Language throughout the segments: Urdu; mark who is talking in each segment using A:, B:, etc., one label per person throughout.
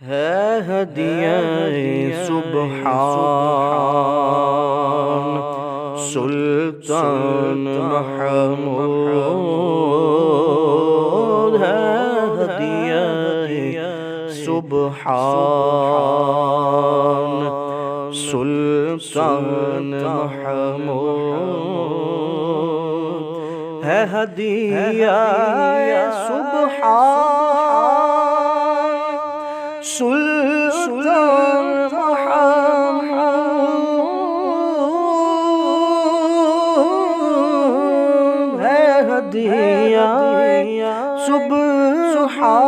A: ہے ہدیہ سبحان سلطان محمود، ہے ہدیہ سبحان سلطان محمود، ہے ہدیہ سبحان سلطان محمود، ہے ہدیہ سبحان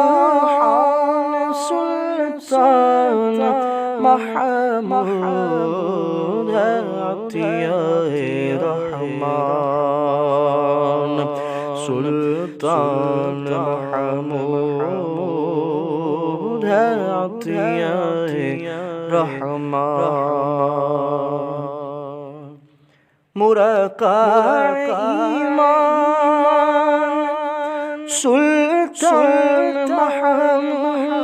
A: سلطان محمود، ہے عطیہ رحمان سلطان محمود، ہے عطیہ رحمان، مرقع ایمان سلطان محمود،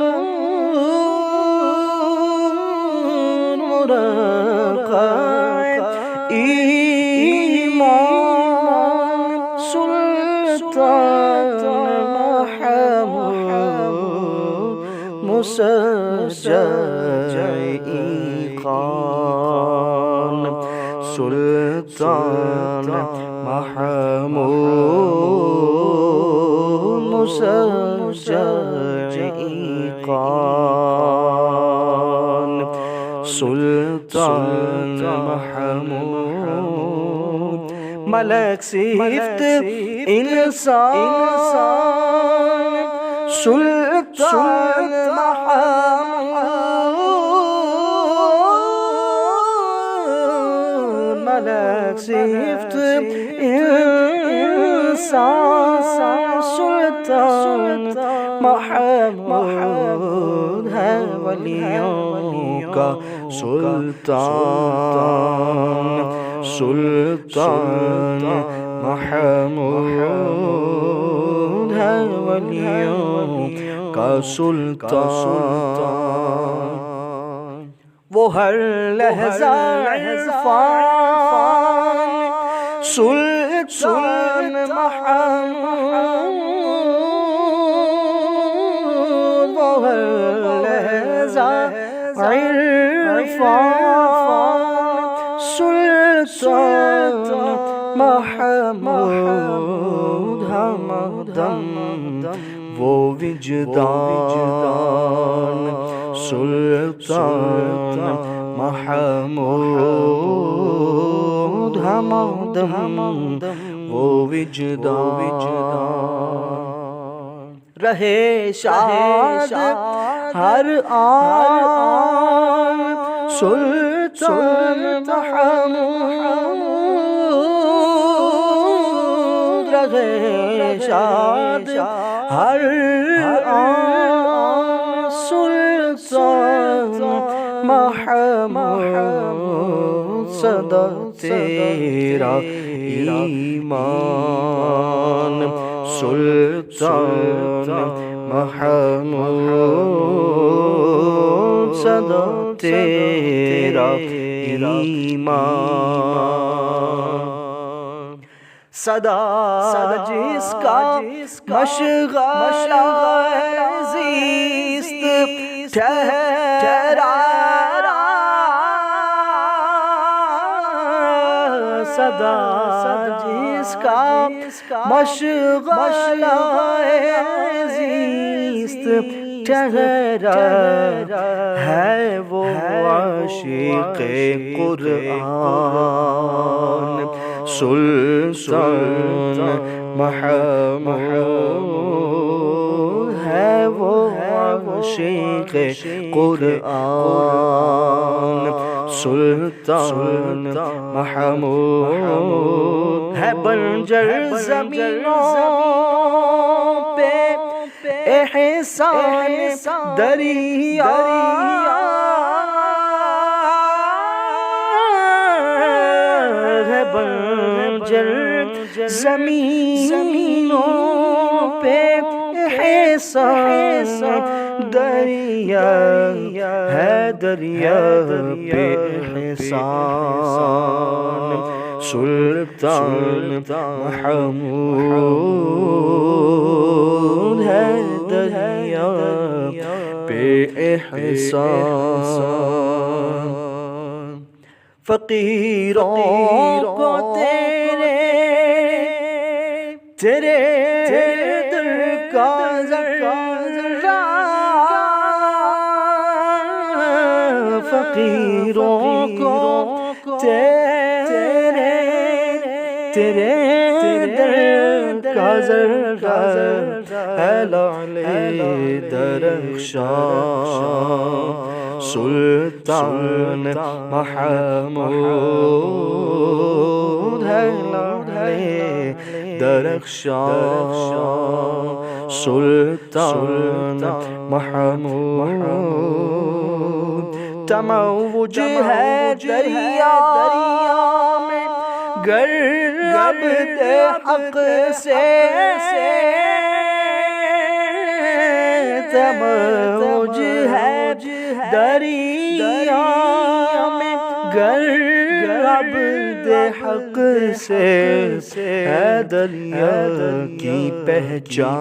A: مرقع ایمان سلطان محمود، مسجع ایقان سلطان محمود، مسجع ایقان سلطان محمود، ملک صفت انسان سلطان محمود، ملک صفت انسان سلطان محمود، ہے ولیوں کا سلطان سلطان محمود، ہے ولیوں کا سلطان، وہ ہر لحظہ عرفان سلطان محمود، وہ ہر لحظہ عرفان سلطان محمود، ہمدم وہ وجدان سلطان محمود، ہمدم وہ وجدان، رہے شاد ہر آن سلطان محمود، رہے شاد ہر آن سلطان محمود، صدا تیرا ایمان سلطان محمود، صدا تیرا ایمان، صدا جس کا مشغلہ زیست ٹھہرا، صدا جس کا مشغلہ زیست ٹھہرا، ہے وہ عاشق قرآن سلطان محمود، ہے وہ عاشق قرآن سلطان محمود، ہے بنجر زمینوں پہ احسان دریا، ہے بنجر زمینوں پہ احسان دریا ہے دریا پہ احسان سلطان محمود ہے دریا پہ احسان فقیروں کو تیرے در کا ذرا فقیروں کو تیرے در کا ذرا ہے لعل درخشاں سلطان محمود ہے لعل درخشاں سلطان محمود تموج ہے دریا میں گر رب دے حق سے تموج ہے دریا میں گر رب دے حق سے ہے دریا کی پہچان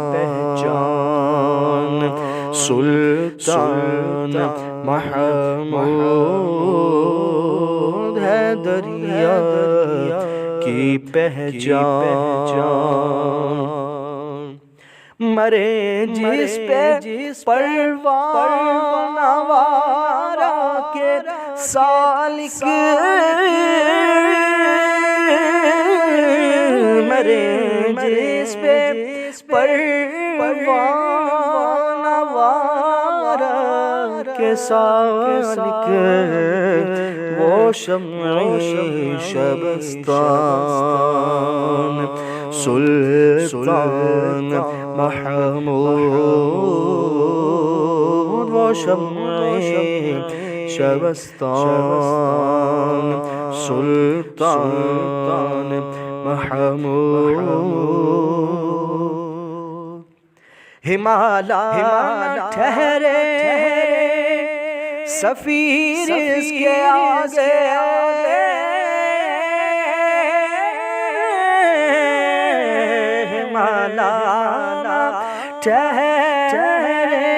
A: سلطان محمود ہے دریا کی پہچان مرے جس پہ پروان آوارہ کے سالک مرے جس پہ پروان آوارہ کے سالک وہ شمع شبستان سلطان محمود وہ شمع شبستان سلطان محمود ہمالا ٹھہرے سفیر اس کے آگے ہمالا ٹھہرے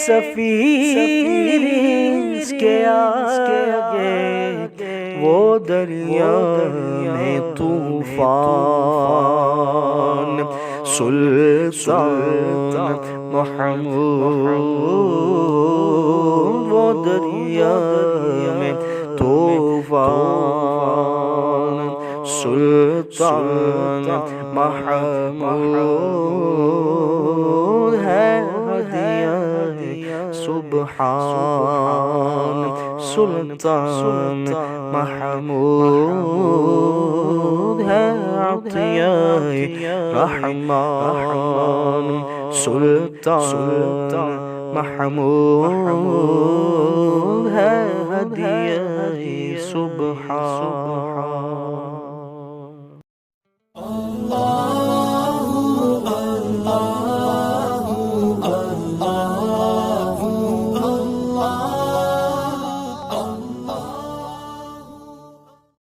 A: سفیر اس کے آگے وہ دریا میں طوفان سلطان محمود وہ دریا میں طوفان سلطان محمود ہے ہدیہ سبحان سلطان محمود ہے عطیہ رحمان سلطان محمود ہے ہدیہ سبحان